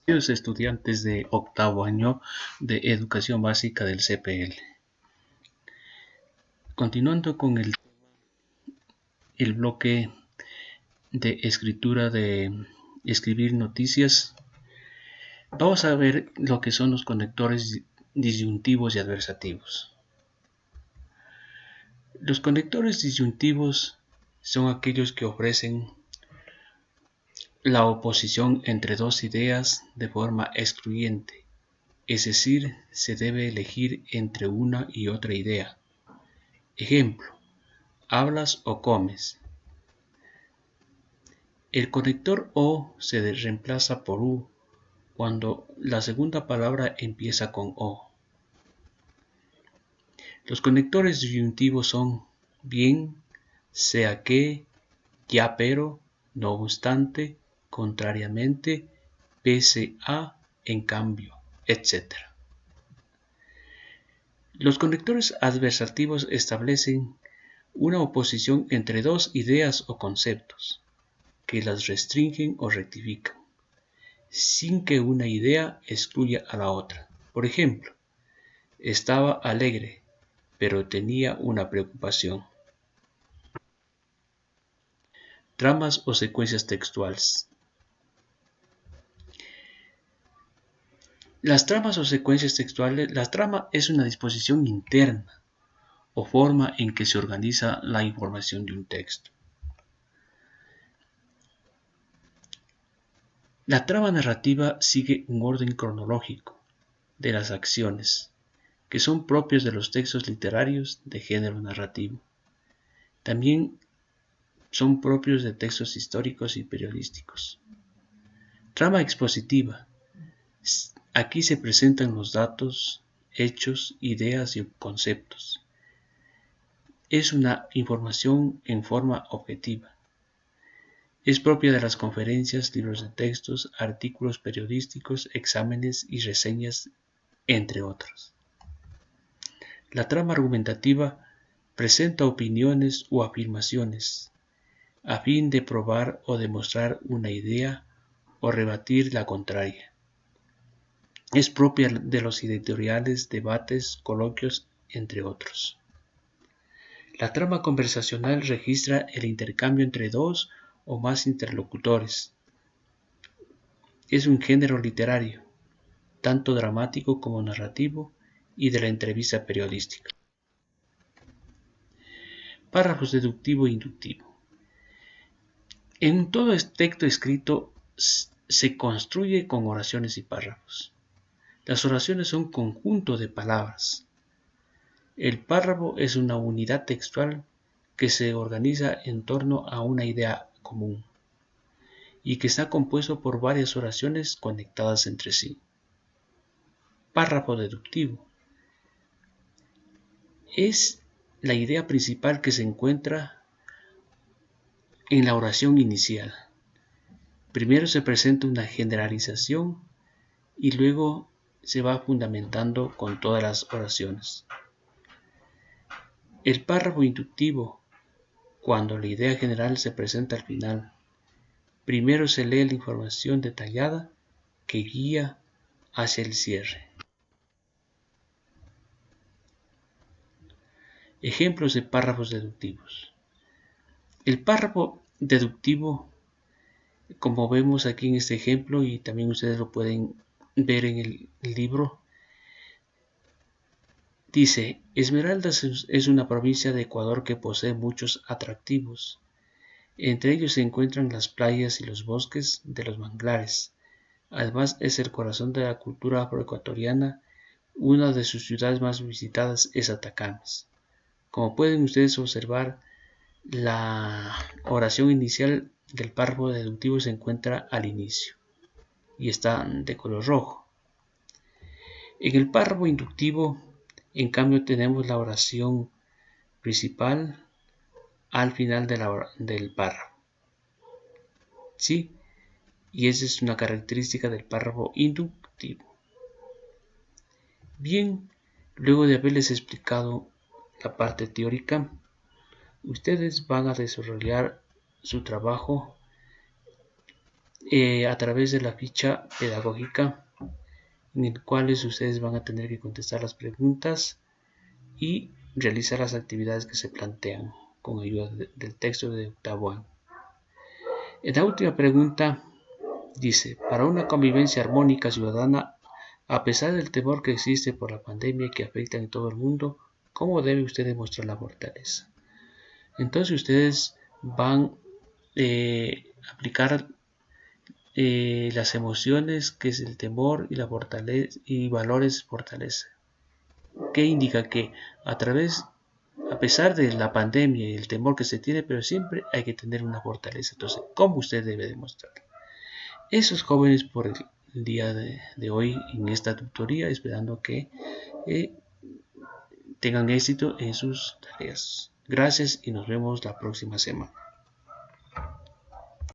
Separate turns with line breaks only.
Queridos estudiantes de octavo año de educación básica del CPL. Continuando con el bloque de escritura de escribir noticias, vamos a ver lo que son los conectores disyuntivos y adversativos. Los conectores disyuntivos son aquellos que ofrecen la oposición entre dos ideas de forma excluyente, es decir, se debe elegir entre una y otra idea. Ejemplo: hablas o comes. El conector O se reemplaza por U cuando la segunda palabra empieza con O. Los conectores disyuntivos son bien, sea que, ya pero, no obstante, contrariamente, pese a, en cambio, etc. Los conectores adversativos establecen una oposición entre dos ideas o conceptos, que las restringen o rectifican, sin que una idea excluya a la otra. Por ejemplo, estaba alegre, pero tenía una preocupación. Tramas o secuencias textuales. Las tramas o secuencias textuales, la trama es una disposición interna o forma en que se organiza la información de un texto. La trama narrativa sigue un orden cronológico de las acciones, que son propios de los textos literarios de género narrativo. También son propios de textos históricos y periodísticos. Trama expositiva. Aquí se presentan los datos, hechos, ideas y conceptos. Es una información en forma objetiva. Es propia de las conferencias, libros de textos, artículos periodísticos, exámenes y reseñas, entre otros. La trama argumentativa presenta opiniones o afirmaciones a fin de probar o demostrar una idea o rebatir la contraria. Es propia de los editoriales, debates, coloquios, entre otros. La trama conversacional registra el intercambio entre dos o más interlocutores. Es un género literario, tanto dramático como narrativo, y de la entrevista periodística. Párrafos deductivo e inductivo. En todo texto escrito se construye con oraciones y párrafos. Las oraciones son conjunto de palabras. El párrafo es una unidad textual que se organiza en torno a una idea común y que está compuesto por varias oraciones conectadas entre sí. Párrafo deductivo. Es la idea principal que se encuentra en la oración inicial. Primero se presenta una generalización y luego se va fundamentando con todas las oraciones. El párrafo inductivo, cuando la idea general se presenta al final. Primero se lee la información detallada que guía hacia el cierre. Ejemplos de párrafos deductivos. El párrafo deductivo, como vemos aquí en este ejemplo, y también ustedes lo pueden ver en el libro, dice: Esmeraldas es una provincia de Ecuador que posee muchos atractivos. Entre ellos se encuentran las playas y los bosques de los manglares. Además es el corazón de la cultura afroecuatoriana. Una de sus ciudades más visitadas es Atacames. Como pueden ustedes observar, la oración inicial del párrafo deductivo se encuentra al inicio y está de color rojo. En el párrafo inductivo, en cambio, tenemos la oración principal al final del párrafo. ¿Sí? Y esa es una característica del párrafo inductivo. Bien, luego de haberles explicado la parte teórica, ustedes van a desarrollar su trabajo a través de la ficha pedagógica, en el cual ustedes van a tener que contestar las preguntas y realizar las actividades que se plantean con ayuda del texto de octavo año. En la última pregunta dice: para una convivencia armónica ciudadana, a pesar del temor que existe por la pandemia que afecta en todo el mundo, ¿cómo debe usted demostrar la fortaleza? Entonces ustedes van a aplicar las emociones, que es el temor y la fortaleza, y valores fortaleza, que indica que a pesar de la pandemia y el temor que se tiene, pero siempre hay que tener una fortaleza. Entonces, ¿cómo usted debe demostrar? Esos jóvenes por el día de hoy en esta tutoría, esperando que tengan éxito en sus tareas. Gracias y nos vemos la próxima semana.